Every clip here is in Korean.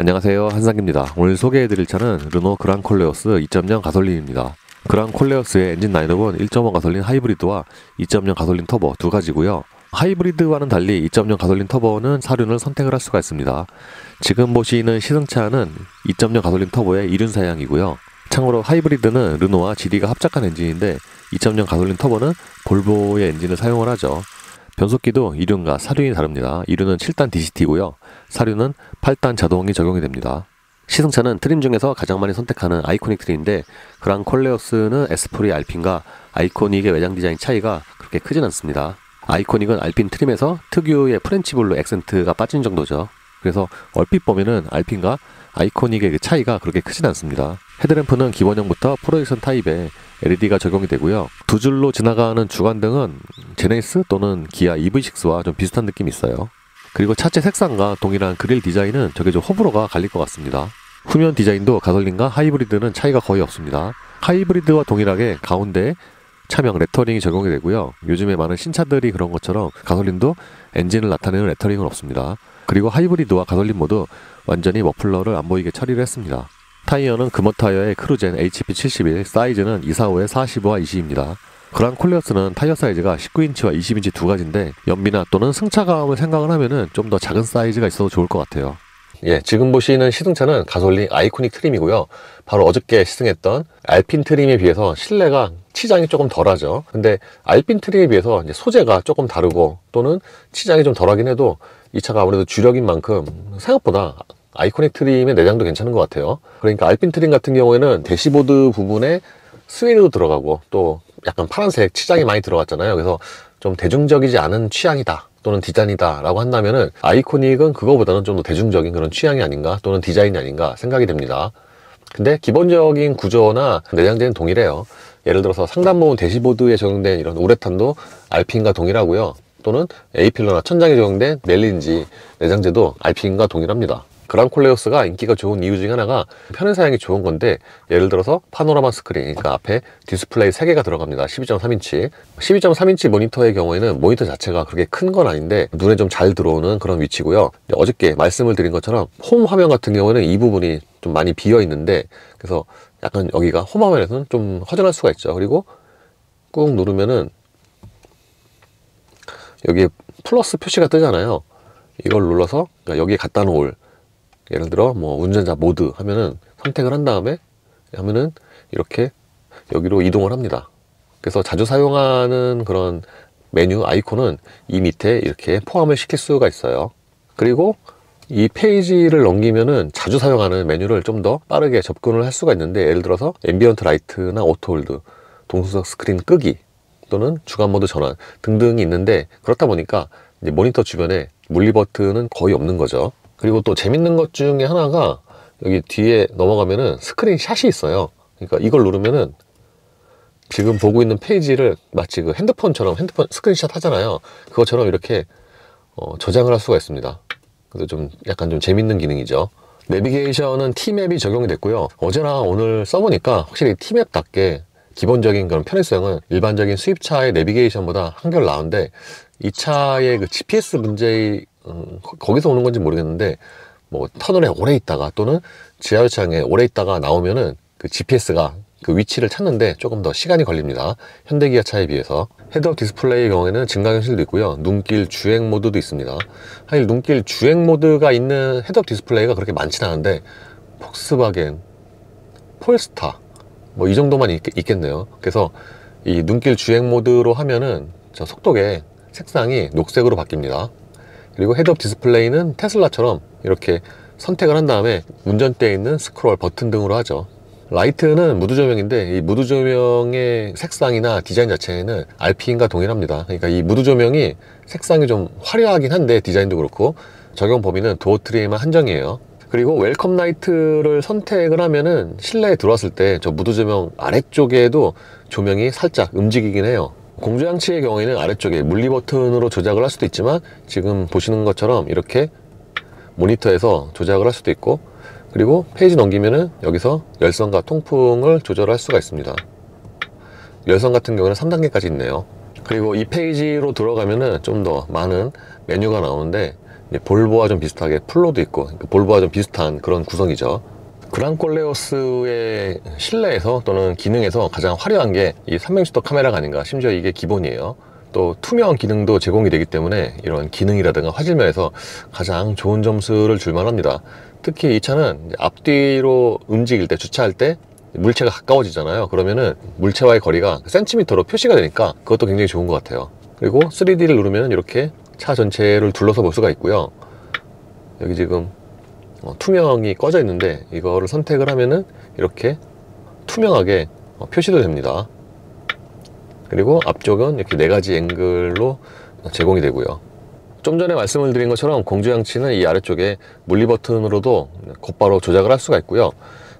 안녕하세요, 한상기입니다. 오늘 소개해드릴 차는 르노 그랑 콜레오스 2.0 가솔린입니다. 그랑 콜레오스의 엔진 라인업은 1.5 가솔린 하이브리드와 2.0 가솔린 터보 두 가지고요. 하이브리드와는 달리 2.0 가솔린 터보는 사륜을 선택을 할 수가 있습니다. 지금 보시는 시승차는 2.0 가솔린 터보의 이륜 사양이고요. 참고로 하이브리드는 르노와 GD가 합작한 엔진인데 2.0 가솔린 터보는 볼보의 엔진을 사용을 하죠. 변속기도 이륜과 사륜이 다릅니다. 이륜은 7단 DCT고요. 사륜은 8단 자동이 적용이 됩니다. 시승차는 트림 중에서 가장 많이 선택하는 아이코닉 트림인데 그랑 콜레오스는 에스프리 알핀과 아이코닉의 외장 디자인 차이가 그렇게 크진 않습니다. 아이코닉은 알핀 트림에서 특유의 프렌치 블루 액센트가 빠진 정도죠. 그래서 얼핏 보면은 알핀과 아이코닉의 그 차이가 그렇게 크진 않습니다. 헤드램프는 기본형부터 프로젝션 타입에 LED가 적용이 되고요. 두 줄로 지나가는 주간등은 제네시스 또는 기아 EV6와 좀 비슷한 느낌이 있어요. 그리고 차체 색상과 동일한 그릴 디자인은 저게 좀 호불호가 갈릴 것 같습니다. 후면 디자인도 가솔린과 하이브리드는 차이가 거의 없습니다. 하이브리드와 동일하게 가운데에 차명 레터링이 적용이 되고요. 요즘에 많은 신차들이 그런 것처럼 가솔린도 엔진을 나타내는 레터링은 없습니다. 그리고 하이브리드와 가솔린 모두 완전히 머플러를 안 보이게 처리를 했습니다. 타이어는 금호 타이어의 크루젠 HP71, 사이즈는 245에 45와 20입니다. 그랑 콜레오스는 타이어 사이즈가 19인치와 20인치 두 가지인데 연비나 또는 승차감을 생각을 하면은 좀 더 작은 사이즈가 있어도 좋을 것 같아요. 예, 지금 보시는 시승차는 가솔린 아이코닉 트림이고요. 바로 어저께 시승했던 알핀 트림에 비해서 실내가 치장이 조금 덜하죠. 근데 알핀 트림에 비해서 이제 소재가 조금 다르고 또는 치장이 좀 덜하긴 해도 이 차가 아무래도 주력인 만큼 생각보다 아이코닉 트림의 내장도 괜찮은 것 같아요. 그러니까 알핀 트림 같은 경우에는 대시보드 부분에 스웨이드도 들어가고 또 약간 파란색 치장이 많이 들어갔잖아요. 그래서 좀 대중적이지 않은 취향이다 또는 디자인이다 라고 한다면은 아이코닉은 그거보다는 좀 더 대중적인 그런 취향이 아닌가 또는 디자인이 아닌가 생각이 됩니다. 근데 기본적인 구조나 내장재는 동일해요. 예를 들어서 상단 부분 대시보드에 적용된 이런 우레탄도 알핀과 동일하고요. 또는 A필러나 천장에 적용된 멜린지 내장재도 알핀과 동일합니다. 그랑 콜레오스가 인기가 좋은 이유 중에 하나가 편의 사양이 좋은 건데 예를 들어서 파노라마 스크린, 그러니까 앞에 디스플레이 3개가 들어갑니다. 12.3인치 12.3인치 모니터의 경우에는 모니터 자체가 그렇게 큰 건 아닌데 눈에 좀 잘 들어오는 그런 위치고요. 어저께 말씀을 드린 것처럼 홈 화면 같은 경우에는 이 부분이 좀 많이 비어 있는데 그래서 약간 여기가 홈 화면에서는 좀 허전할 수가 있죠. 그리고 꾹 누르면은 여기에 플러스 표시가 뜨잖아요. 이걸 눌러서 그러니까 여기에 갖다 놓을 예를 들어 뭐 운전자 모드 하면은 선택을 한 다음에 하면은 이렇게 여기로 이동을 합니다. 그래서 자주 사용하는 그런 메뉴 아이콘은 이 밑에 이렇게 포함을 시킬 수가 있어요. 그리고 이 페이지를 넘기면은 자주 사용하는 메뉴를 좀 더 빠르게 접근을 할 수가 있는데 예를 들어서 앰비언트 라이트나 오토홀드, 동수석 스크린 끄기 또는 주간 모드 전환 등등이 있는데 그렇다 보니까 이제 모니터 주변에 물리 버튼은 거의 없는 거죠. 그리고 또 재밌는 것 중에 하나가 여기 뒤에 넘어가면은 스크린 샷이 있어요. 그러니까 이걸 누르면은 지금 보고 있는 페이지를 마치 그 핸드폰처럼 핸드폰 스크린샷 하잖아요. 그것처럼 이렇게 저장을 할 수가 있습니다. 그래서 좀 약간 좀 재밌는 기능이죠. 내비게이션은 T맵이 적용이 됐고요. 어제나 오늘 써보니까 확실히 T맵답게 기본적인 그런 편의성은 일반적인 수입차의 내비게이션보다 한결 나은데 이 차의 그 GPS 문제의 거기서 오는 건지 모르겠는데 뭐 터널에 오래 있다가 또는 지하철장에 오래 있다가 나오면은 그 GPS가 그 위치를 찾는데 조금 더 시간이 걸립니다. 현대기아차에 비해서. 헤드업 디스플레이의 경우에는 증강현실도 있고요. 눈길 주행 모드도 있습니다. 사실 눈길 주행 모드가 있는 헤드업 디스플레이가 그렇게 많지는 않은데 폭스바겐, 폴스타 뭐 이 정도만 있겠네요. 그래서 이 눈길 주행 모드로 하면은 저 속도계 색상이 녹색으로 바뀝니다. 그리고 헤드업 디스플레이는 테슬라처럼 이렇게 선택을 한 다음에 운전대에 있는 스크롤 버튼 등으로 하죠. 라이트는 무드 조명인데 이 무드 조명의 색상이나 디자인 자체는 알핀과 동일합니다. 그러니까 이 무드 조명이 색상이 좀 화려하긴 한데 디자인도 그렇고 적용 범위는 도어 트림에만 한정이에요. 그리고 웰컴 라이트를 선택을 하면은 실내에 들어왔을 때 저 무드 조명 아래쪽에도 조명이 살짝 움직이긴 해요. 공조장치의 경우에는 아래쪽에 물리 버튼으로 조작을 할 수도 있지만 지금 보시는 것처럼 이렇게 모니터에서 조작을 할 수도 있고 그리고 페이지 넘기면은 여기서 열선과 통풍을 조절할 수가 있습니다. 열선 같은 경우는 3단계까지 있네요. 그리고 이 페이지로 들어가면은 좀 더 많은 메뉴가 나오는데 볼보와 좀 비슷하게 플로도 있고, 그러니까 볼보와 좀 비슷한 그런 구성이죠. 그랑콜레오스의 실내에서 또는 기능에서 가장 화려한 게 이 360도 카메라가 아닌가. 심지어 이게 기본이에요. 또 투명 기능도 제공이 되기 때문에 이런 기능이라든가 화질면에서 가장 좋은 점수를 줄 만합니다. 특히 이 차는 앞뒤로 움직일 때, 주차할 때 물체가 가까워지잖아요. 그러면은 물체와의 거리가 센티미터로 표시가 되니까 그것도 굉장히 좋은 것 같아요. 그리고 3D를 누르면 이렇게 차 전체를 둘러서 볼 수가 있고요. 여기 지금 투명이 꺼져 있는데 이거를 선택을 하면은 이렇게 투명하게 표시도 됩니다. 그리고 앞쪽은 이렇게 4가지 앵글로 제공이 되고요. 좀 전에 말씀을 드린 것처럼 공조장치는 이 아래쪽에 물리 버튼으로도 곧바로 조작을 할 수가 있고요.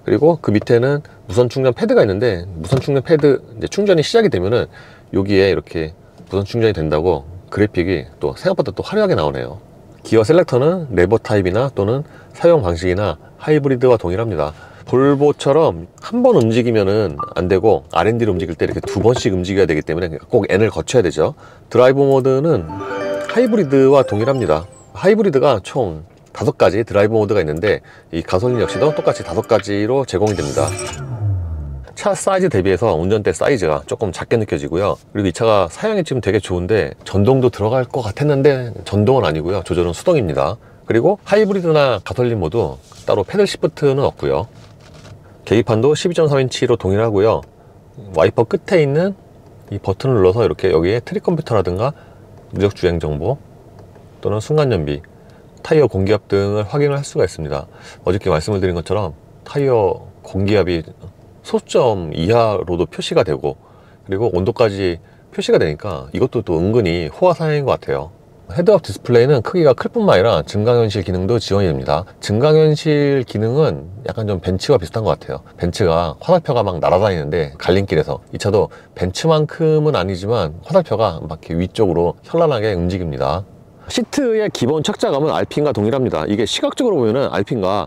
그리고 그 밑에는 무선 충전 패드가 있는데, 무선 충전 패드 이제 충전이 시작이 되면은 여기에 이렇게 무선 충전이 된다고 그래픽이 또 생각보다 또 화려하게 나오네요. 기어 셀렉터는 레버 타입이나 또는 사용 방식이나 하이브리드와 동일합니다. 볼보처럼 한 번 움직이면은 안 되고 R&D를 움직일 때 이렇게 2번씩 움직여야 되기 때문에 꼭 N을 거쳐야 되죠. 드라이브 모드는 하이브리드와 동일합니다. 하이브리드가 총 5가지 드라이브 모드가 있는데 이 가솔린 역시도 똑같이 5가지로 제공이 됩니다. 차 사이즈 대비해서 운전대 사이즈가 조금 작게 느껴지고요. 그리고 이 차가 사양이 지금 되게 좋은데 전동도 들어갈 것 같았는데 전동은 아니고요. 조절은 수동입니다. 그리고 하이브리드나 가솔린 모두 따로 패들 시프트는 없고요. 계기판도 12.3인치로 동일하고요. 와이퍼 끝에 있는 이 버튼을 눌러서 이렇게 여기에 트립 컴퓨터라든가 누적 주행 정보 또는 순간 연비, 타이어 공기압 등을 확인을 할 수가 있습니다. 어저께 말씀을 드린 것처럼 타이어 공기압이 소수점 이하로도 표시가 되고, 그리고 온도까지 표시가 되니까 이것도 또 은근히 호화사양인 것 같아요. 헤드업 디스플레이는 크기가 클 뿐만 아니라 증강현실 기능도 지원이 됩니다. 증강현실 기능은 약간 좀 벤츠와 비슷한 것 같아요. 벤츠가 화살표가 막 날아다니는데 갈림길에서, 이 차도 벤츠만큼은 아니지만 화살표가 막 이렇게 위쪽으로 현란하게 움직입니다. 시트의 기본 착자감은 알핀과 동일합니다. 이게 시각적으로 보면은 알핀과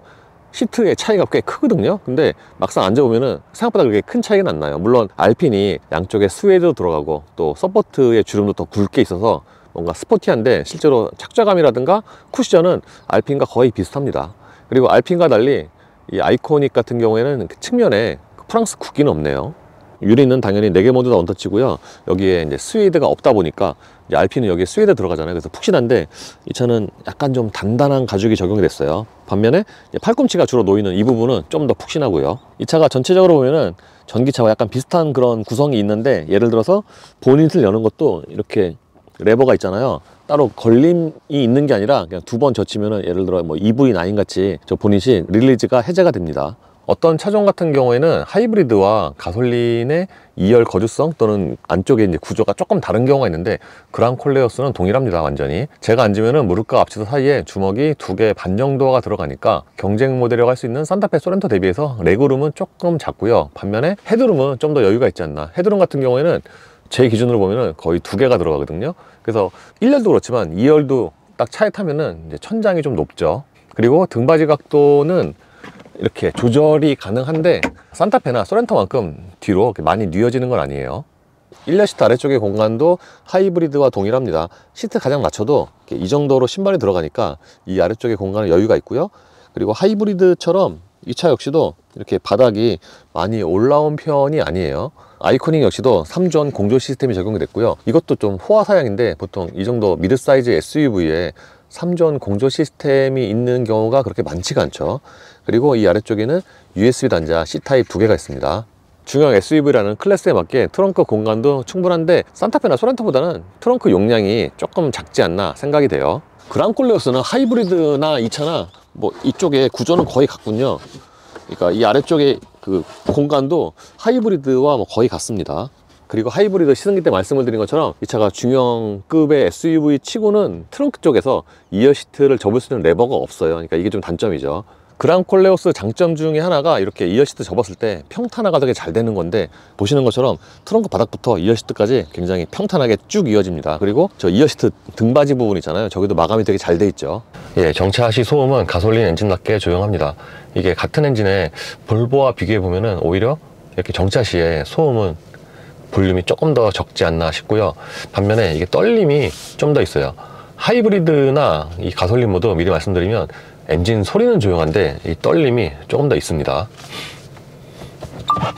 시트의 차이가 꽤 크거든요. 근데 막상 앉아보면은 생각보다 그렇게 큰 차이는 안 나요. 물론 알핀이 양쪽에 스웨이드도 들어가고 또 서포트의 주름도 더 굵게 있어서 뭔가 스포티한데, 실제로 착자감이라든가 쿠션은 알핀과 거의 비슷합니다. 그리고 알핀과 달리 이 아이코닉 같은 경우에는 측면에 프랑스 국기는 없네요. 유리는 당연히 4개 모두 다 원터치고요. 여기에 이제 스웨이드가 없다 보니까 이제 알핀은 여기에 스웨이드 들어가잖아요. 그래서 푹신한데 이 차는 약간 좀 단단한 가죽이 적용이 됐어요. 반면에 팔꿈치가 주로 놓이는 이 부분은 좀 더 푹신하고요. 이 차가 전체적으로 보면은 전기차와 약간 비슷한 그런 구성이 있는데, 예를 들어서 보닛을 여는 것도 이렇게 레버가 있잖아요. 따로 걸림이 있는 게 아니라 그냥 2번 젖히면은, 예를 들어 뭐 EV9 같이 저 보닛이 릴리즈가 해제가 됩니다. 어떤 차종 같은 경우에는 하이브리드와 가솔린의 2열 거주성 또는 안쪽에 이제 구조가 조금 다른 경우가 있는데, 그랑콜레오스는 동일합니다. 완전히 제가 앉으면은 무릎과 앞치도 사이에 주먹이 2개 반 정도가 들어가니까 경쟁 모델이라고 할 수 있는 산타페 소렌토 대비해서 레그룸은 조금 작고요. 반면에 헤드룸은 좀 더 여유가 있지 않나. 헤드룸 같은 경우에는 제 기준으로 보면은 거의 2개가 들어가거든요. 그래서 1열도 그렇지만 2열도 딱 차에 타면은 이제 천장이 좀 높죠. 그리고 등받이 각도는 이렇게 조절이 가능한데 산타페나 소렌토만큼 뒤로 많이 뉘어지는 건 아니에요. 1열 시트 아래쪽의 공간도 하이브리드와 동일합니다. 시트 가장 낮춰도 이 정도로 신발이 들어가니까 이 아래쪽의 공간은 여유가 있고요. 그리고 하이브리드처럼 이 차 역시도 이렇게 바닥이 많이 올라온 편이 아니에요. 아이코닉 역시도 3전 공조 시스템이 적용이 됐고요. 이것도 좀 호화사양인데, 보통 이 정도 미드 사이즈 SUV에 3전 공조 시스템이 있는 경우가 그렇게 많지가 않죠. 그리고 이 아래쪽에는 USB 단자 C타입 2개가 있습니다. 중형 SUV라는 클래스에 맞게 트렁크 공간도 충분한데, 산타페나 소렌토보다는 트렁크 용량이 조금 작지 않나 생각이 돼요. 그랑콜레오스는 하이브리드나 이 차나 뭐 이쪽에 구조는 거의 같군요. 그러니까 이 아래쪽에 그 공간도 하이브리드와 뭐 거의 같습니다. 그리고 하이브리드 시승기 때 말씀을 드린 것처럼 이 차가 중형급의 SUV 치고는 트렁크 쪽에서 2열 시트를 접을 수 있는 레버가 없어요. 그러니까 이게 좀 단점이죠. 그랑콜레오스 장점 중에 하나가 이렇게 2열 시트 접었을 때 평탄화가 되게 잘 되는 건데, 보시는 것처럼 트렁크 바닥부터 2열 시트까지 굉장히 평탄하게 쭉 이어집니다. 그리고 저 2열 시트 등받이 부분 있잖아요. 저기도 마감이 되게 잘 돼 있죠. 예, 정차 시 소음은 가솔린 엔진답게 조용합니다. 이게 같은 엔진에 볼보와 비교해 보면은 오히려 이렇게 정차 시에 소음은 볼륨이 조금 더 적지 않나 싶고요. 반면에 이게 떨림이 좀 더 있어요. 하이브리드나 이 가솔린 모드 미리 말씀드리면 엔진 소리는 조용한데 이 떨림이 조금 더 있습니다.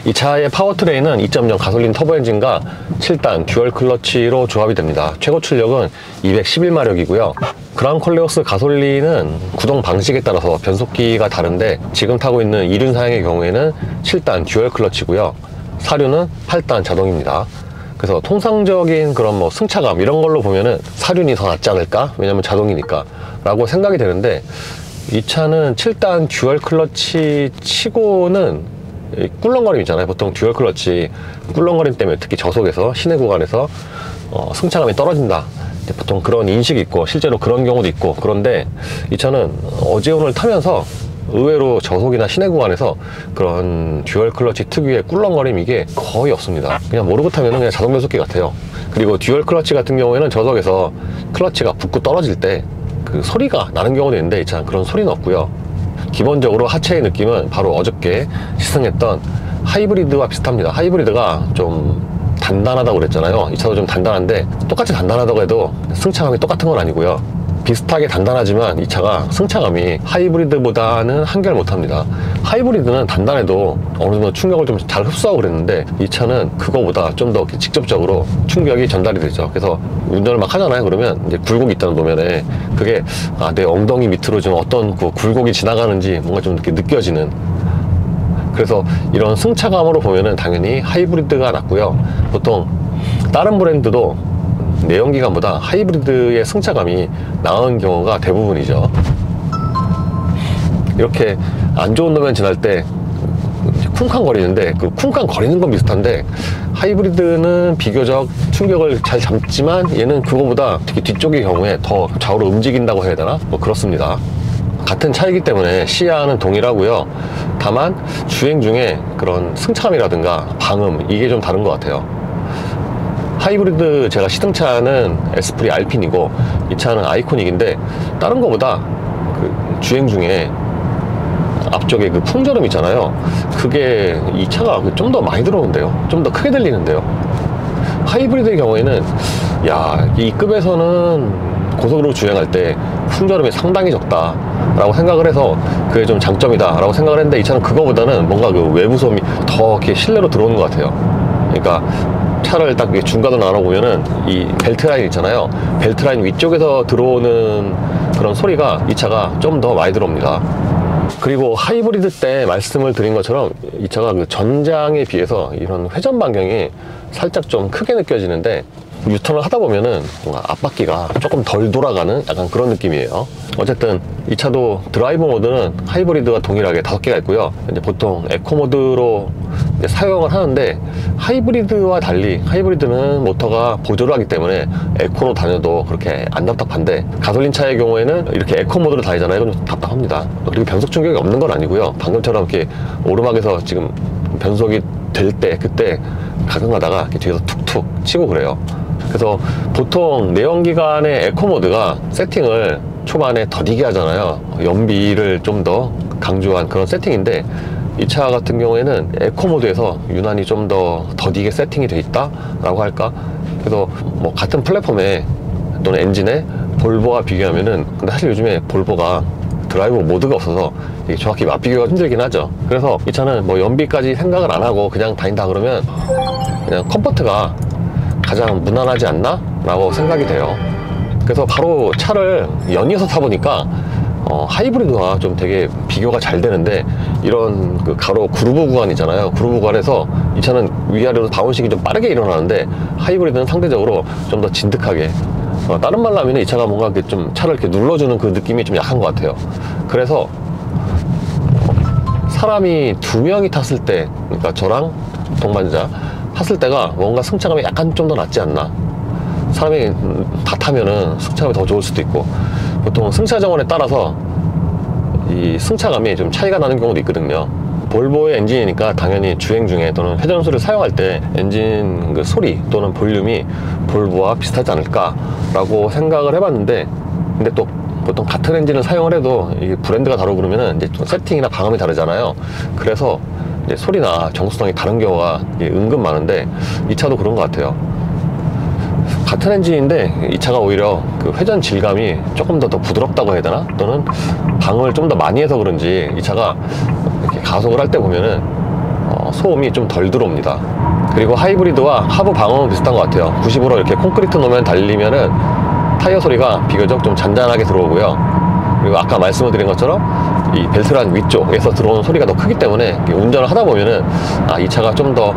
이 차의 파워트레인은 2.0 가솔린 터보 엔진과 7단 듀얼 클러치로 조합이 됩니다. 최고 출력은 211마력이고요. 그랑 콜레오스 가솔린은 구동 방식에 따라서 변속기가 다른데 지금 타고 있는 2륜사양의 경우에는 7단 듀얼 클러치고요. 4륜은 8단 자동입니다. 그래서 통상적인 그런 뭐 승차감 이런 걸로 보면은 4륜이 더 낫지 않을까? 왜냐면 자동이니까 라고 생각이 되는데, 이 차는 7단 듀얼 클러치 치고는 꿀렁거림 있잖아요. 보통 듀얼 클러치 꿀렁거림 때문에 특히 저속에서 시내 구간에서 승차감이 떨어진다, 보통 그런 인식이 있고 실제로 그런 경우도 있고. 그런데 이 차는 어제 오늘 타면서 의외로 저속이나 시내 구간에서 그런 듀얼 클러치 특유의 꿀렁거림 이게 거의 없습니다. 그냥 모르고 타면 그냥 자동 변속기 같아요. 그리고 듀얼 클러치 같은 경우에는 저속에서 클러치가 붙고 떨어질 때 그 소리가 나는 경우도 있는데 이 차는 그런 소리는 없고요. 기본적으로 하체의 느낌은 바로 어저께 시승했던 하이브리드와 비슷합니다. 하이브리드가 좀 단단하다고 그랬잖아요. 이 차도 좀 단단한데 똑같이 단단하다고 해도 승차감이 똑같은 건 아니고요. 비슷하게 단단하지만 이 차가 승차감이 하이브리드보다는 한결 못합니다. 하이브리드는 단단해도 어느 정도 충격을 좀 잘 흡수하고 그랬는데 이 차는 그거보다 좀 더 직접적으로 충격이 전달이 되죠. 그래서 운전을 막 하잖아요. 그러면 이제 굴곡이 있다는 노면에 그게 내 엉덩이 밑으로 좀 어떤 그 굴곡이 지나가는지 뭔가 좀 이렇게 느껴지는, 그래서 이런 승차감으로 보면은 당연히 하이브리드가 낫고요. 보통 다른 브랜드도 내연기관보다 하이브리드의 승차감이 나은 경우가 대부분이죠. 이렇게 안 좋은 노면 지날 때 쿵쾅거리는데, 그 쿵쾅거리는 건 비슷한데 하이브리드는 비교적 충격을 잘 잡지만 얘는 그거보다 특히 뒤쪽의 경우에 더 좌우로 움직인다고 해야 되나? 뭐 그렇습니다. 같은 차이기 때문에 시야는 동일하고요. 다만 주행 중에 그런 승차감이라든가 방음 이게 좀 다른 것 같아요. 하이브리드 제가 시승차는 에스프리 알핀이고 이 차는 아이코닉인데 다른 거보다 그 주행 중에 앞쪽에 그 풍절음 있잖아요. 그게 이 차가 좀 더 많이 들어오는데요. 좀 더 크게 들리는데요. 하이브리드의 경우에는 이 급에서는 고속으로 주행할 때 풍절음이 상당히 적다 라고 생각을 해서 그게 좀 장점이다 라고 생각을 했는데 이 차는 그거보다는 뭔가 그 외부 소음이 더 이렇게 실내로 들어오는 것 같아요. 그러니까 차를 딱 중간으로 나눠보면은 이 벨트 라인 있잖아요. 벨트 라인 위쪽에서 들어오는 그런 소리가 이 차가 좀 더 많이 들어옵니다. 그리고 하이브리드 때 말씀을 드린 것처럼 이 차가 그 전장에 비해서 이런 회전 반경이 살짝 좀 크게 느껴지는데 유턴을 하다 보면은 뭔가 앞바퀴가 조금 덜 돌아가는 약간 그런 느낌이에요. 어쨌든 이 차도 드라이브 모드는 하이브리드와 동일하게 5개가 있고요. 이제 보통 에코 모드로 이제 사용을 하는데 하이브리드와 달리 하이브리드는 모터가 보조를 하기 때문에 에코로 다녀도 그렇게 안 답답한데 가솔린 차의 경우에는 이렇게 에코 모드로 다니잖아요. 이건 좀 답답합니다. 그리고 변속 충격이 없는 건 아니고요. 방금처럼 이렇게 오르막에서 지금 변속이 될 때 그때 가끔 가다가 이렇게 뒤에서 툭툭 치고 그래요. 그래서 보통 내연기관의 에코 모드가 세팅을 초반에 더디게 하잖아요. 연비를 좀 더 강조한 그런 세팅인데 이 차 같은 경우에는 에코 모드에서 유난히 좀 더 더디게 세팅이 돼 있다 라고 할까. 그래서 뭐 같은 플랫폼에 또는 엔진에 볼보와 비교하면은, 근데 사실 요즘에 볼보가 드라이브 모드가 없어서 이게 정확히 맞비교가 힘들긴 하죠. 그래서 이 차는 뭐 연비까지 생각을 안 하고 그냥 다닌다 그러면 그냥 컴포트가 가장 무난하지 않나? 라고 생각이 돼요. 그래서 바로 차를 연이어서 타보니까 하이브리드와 좀 되게 비교가 잘 되는데, 이런 그 가로 그루브 구간이잖아요. 그루브 구간에서 이 차는 위아래로 바운싱이 좀 빠르게 일어나는데 하이브리드는 상대적으로 좀 더 진득하게, 다른 말로 하면 이 차가 뭔가 이렇게 좀 차를 이렇게 눌러주는 그 느낌이 좀 약한 것 같아요. 그래서 사람이 2명이 탔을 때, 그러니까 저랑 동반자 탔을 때가 뭔가 승차감이 약간 좀 더 낫지 않나. 사람이 다 타면은 승차감이 더 좋을 수도 있고, 보통 승차 정원에 따라서 이 승차감이 좀 차이가 나는 경우도 있거든요. 볼보의 엔진이니까 당연히 주행 중에 또는 회전수를 사용할 때 엔진 그 소리 또는 볼륨이 볼보와 비슷하지 않을까 라고 생각을 해봤는데, 근데 또 보통 같은 엔진을 사용을 해도 이게 브랜드가 다르고 그러면은 이제 좀 세팅이나 방음이 다르잖아요. 그래서 이제 소리나 정수성이 다른 경우가 은근 많은데 이 차도 그런 것 같아요. 같은 엔진인데 이 차가 오히려 그 회전 질감이 조금 더 부드럽다고 해야 되나? 또는 방을 좀 더 많이 해서 그런지 이 차가 이렇게 가속을 할 때 보면은 소음이 좀 덜 들어옵니다. 그리고 하이브리드와 하부 방음은 비슷한 것 같아요. 90으로 이렇게 콘크리트 놓으면 달리면은 타이어 소리가 비교적 좀 잔잔하게 들어오고요. 그리고 아까 말씀을 드린 것처럼 이 벨트란 위쪽에서 들어오는 소리가 더 크기 때문에 운전을 하다 보면은 이 차가 좀 더,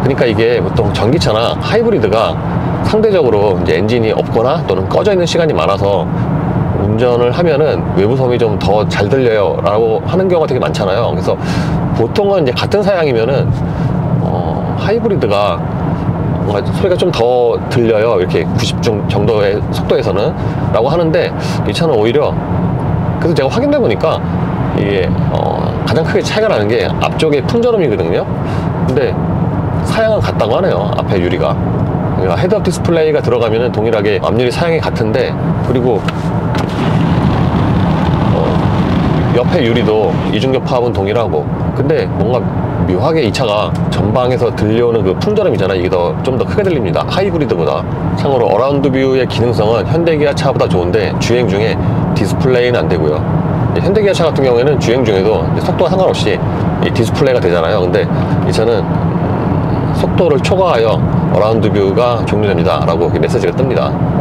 그러니까 이게 보통 전기차나 하이브리드가 상대적으로 이제 엔진이 없거나 또는 꺼져 있는 시간이 많아서 운전을 하면은 외부 소음이 좀 더 잘 들려요 라고 하는 경우가 되게 많잖아요. 그래서 보통은 이제 같은 사양이면은 하이브리드가 뭔가 소리가 좀 더 들려요, 이렇게 90 정도의 속도에서는 라고 하는데, 이 차는 오히려, 그래서 제가 확인해 보니까 이게 가장 크게 차이가 나는 게 앞쪽에 풍절음이거든요. 근데 사양은 같다고 하네요, 앞에 유리가. 그러니까 헤드업 디스플레이가 들어가면은 동일하게 앞유리 사양이 같은데, 그리고 옆에 유리도 이중격 파업은 동일하고, 근데 뭔가 묘하게 이 차가 전방에서 들려오는 그 풍절음이잖아, 이게 좀 더 크게 들립니다, 하이브리드보다. 참고로 어라운드 뷰의 기능성은 현대기아 차보다 좋은데 주행 중에 디스플레이는 안 되고요. 현대기아 차 같은 경우에는 주행 중에도 속도와 상관없이 이 디스플레이가 되잖아요. 근데 이 차는 속도를 초과하여 어라운드 뷰가 종료됩니다 라고 메시지가 뜹니다.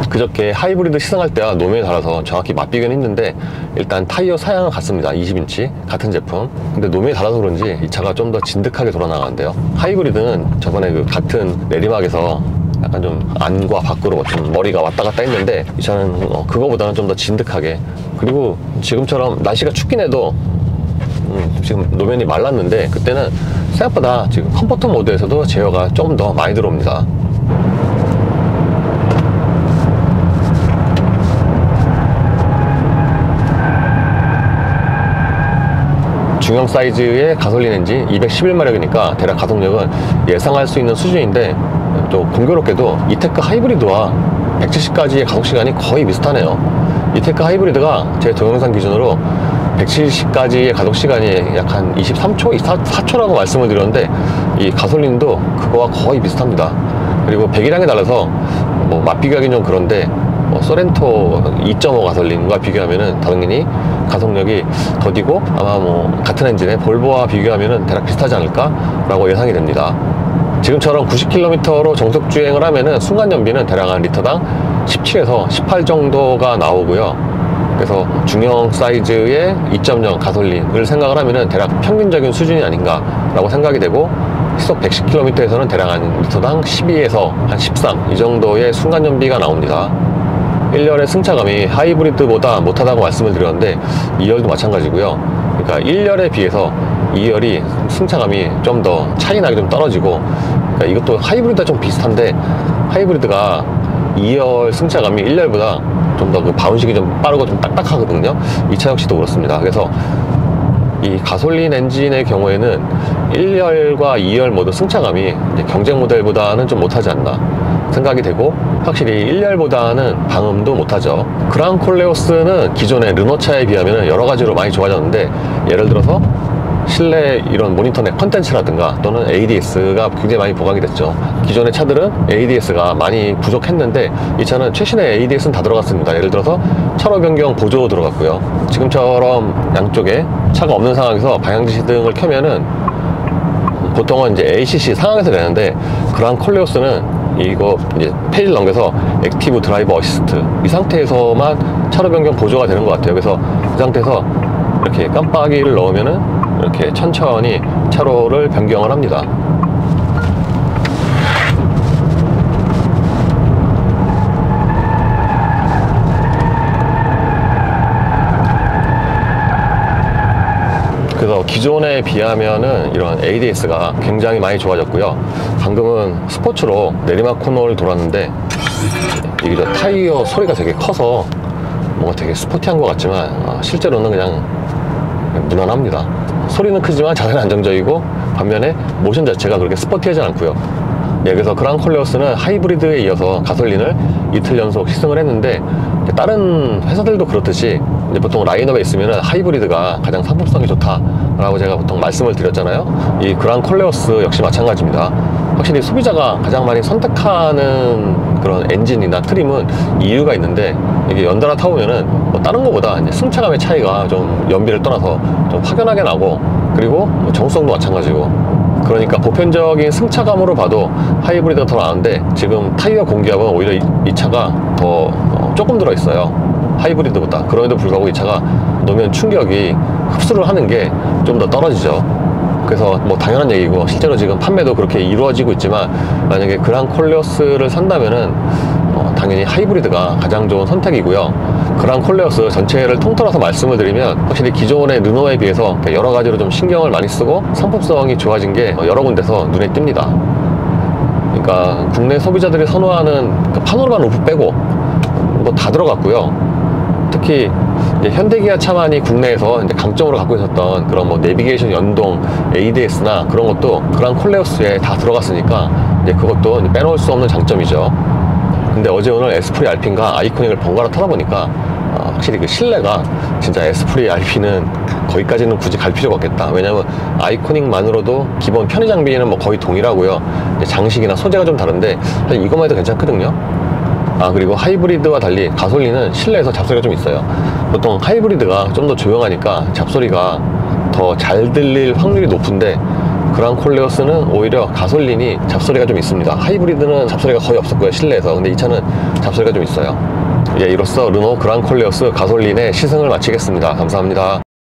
그저께 하이브리드 시승할 때와 노면에 달아서 정확히 맛비교는 했는데, 일단 타이어 사양은 같습니다. 20인치 같은 제품. 근데 노면에 달아서 그런지 이 차가 좀 더 진득하게 돌아나가는데요. 하이브리드는 저번에 그 같은 내리막에서 약간 좀 안과 밖으로 좀 머리가 왔다 갔다 했는데, 이 차는 그거보다는 좀 더 진득하게, 그리고 지금처럼 날씨가 춥긴 해도 지금 노면이 말랐는데, 그때는 생각보다 지금 컴포트 모드에서도 제어가 좀 더 많이 들어옵니다. 중형 사이즈의 가솔린 엔진 211마력이니까 대략 가속력은 예상할 수 있는 수준인데, 또 공교롭게도 이테크 하이브리드와 170까지의 가속시간이 거의 비슷하네요. 이테크 하이브리드가 제 동영상 기준으로 170까지의 가속시간이 약 한 23초, 24초라고 말씀을 드렸는데, 이 가솔린도 그거와 거의 비슷합니다. 그리고 배기량에 달라서 맛비교하기는 좀 그런데, 소렌토 2.5 가솔린과 비교하면은 당연히 가속력이 더디고, 아마 같은 엔진의 볼보와 비교하면은 대략 비슷하지 않을까 라고 예상이 됩니다. 지금처럼 90km로 정속 주행을 하면은 순간 연비는 대략 한 리터당 17에서 18 정도가 나오고요. 그래서 중형 사이즈의 2.0 가솔린을 생각을 하면은 대략 평균적인 수준이 아닌가 라고 생각이 되고, 시속 110km에서는 대략 한 리터당 12에서 한 13 이 정도의 순간 연비가 나옵니다. 1열의 승차감이 하이브리드보다 못하다고 말씀을 드렸는데, 2열도 마찬가지고요. 그러니까 1열에 비해서 2열이 승차감이 좀 더 차이나게 좀 떨어지고, 그러니까 이것도 하이브리드와 좀 비슷한데, 하이브리드가 2열 승차감이 1열보다 좀 더 그 바운식이 좀 빠르고 좀 딱딱하거든요. 이 차 역시도 그렇습니다. 그래서 이 가솔린 엔진의 경우에는 1열과 2열 모두 승차감이 이제 경쟁 모델보다는 좀 못하지 않나 생각이 되고, 확실히 1열보다는 방음도 못하죠. 그랑 콜레오스는 기존의 르노차에 비하면 여러 가지로 많이 좋아졌는데, 예를 들어서 실내 이런 모니터넷 컨텐츠라든가 또는 ADS가 굉장히 많이 보강이 됐죠. 기존의 차들은 ADS가 많이 부족했는데, 이 차는 최신의 ADS는 다 들어갔습니다. 예를 들어서 차로 변경 보조 들어갔고요. 지금처럼 양쪽에 차가 없는 상황에서 방향지시 등을 켜면은 보통은 이제 ACC 상황에서 되는데, 그랑 콜레오스는 이거 이제 페이지를 넘겨서 액티브 드라이버 어시스트 이 상태에서만 차로 변경 보조가 되는 것 같아요. 그래서 그 상태에서 이렇게 깜빡이를 넣으면은 이렇게 천천히 차로를 변경을 합니다. 그래서 기존에 비하면은 이런 ADS가 굉장히 많이 좋아졌고요. 방금은 스포츠로 내리막 코너를 돌았는데, 이게 저 타이어 소리가 되게 커서 뭔가 되게 스포티한 것 같지만 실제로는 그냥 무난합니다. 소리는 크지만 자세는 안정적이고, 반면에 모션 자체가 그렇게 스포티하지 않고요. 그래서 그랑 콜레오스는 하이브리드에 이어서 가솔린을 이틀 연속 시승을 했는데, 다른 회사들도 그렇듯이 이제 보통 라인업에 있으면 하이브리드가 가장 상품성이 좋다라고 제가 보통 말씀을 드렸잖아요. 이 그랑 콜레오스 역시 마찬가지입니다. 확실히 소비자가 가장 많이 선택하는 그런 엔진이나 트림은 이유가 있는데, 이게 연달아 타보면은 뭐 다른 것보다 이제 승차감의 차이가 좀 연비를 떠나서 좀 확연하게 나고, 그리고 뭐 정수성도 마찬가지고, 그러니까 보편적인 승차감으로 봐도 하이브리드가 더 나은데, 지금 타이어 공기압은 오히려 이 차가 더 조금 들어있어요, 하이브리드보다. 그럼에도 불구하고 이 차가 노면 충격이 흡수를 하는 게 좀 더 떨어지죠. 그래서 뭐 당연한 얘기고, 실제로 지금 판매도 그렇게 이루어지고 있지만, 만약에 그랑 콜레오스를 산다면은 당연히 하이브리드가 가장 좋은 선택이고요. 그랑 콜레오스 전체를 통틀어서 말씀을 드리면, 확실히 기존의 르노에 비해서 여러 가지로 좀 신경을 많이 쓰고 상품성이 좋아진 게 여러 군데서 눈에 띕니다. 그러니까 국내 소비자들이 선호하는 그 파노라마 루프 빼고 뭐 다 들어갔고요. 특히 이제 현대기아 차만이 국내에서 이제 강점으로 갖고 있었던 그런 뭐 내비게이션 연동 ADS나 그런 것도 그랑 콜레오스에 다 들어갔으니까, 이제 그것도 이제 빼놓을 수 없는 장점이죠. 근데 어제 오늘 에스프리 알핀과 아이코닉을 번갈아 타다 보니까 확실히 그 실내가 진짜 에스프리 알핀은 거기까지는 굳이 갈 필요가 없겠다. 왜냐면 아이코닉만으로도 기본 편의 장비는 뭐 거의 동일하고요. 장식이나 소재가 좀 다른데 사실 이것만 해도 괜찮거든요. 그리고 하이브리드와 달리 가솔린은 실내에서 잡소리가 좀 있어요. 보통 하이브리드가 좀 더 조용하니까 잡소리가 더 잘 들릴 확률이 높은데, 그랑 콜레오스는 오히려 가솔린이 잡소리가 좀 있습니다. 하이브리드는 잡소리가 거의 없었고요, 실내에서. 근데 이 차는 잡소리가 좀 있어요. 이로써 르노 그랑 콜레오스 가솔린의 시승을 마치겠습니다. 감사합니다.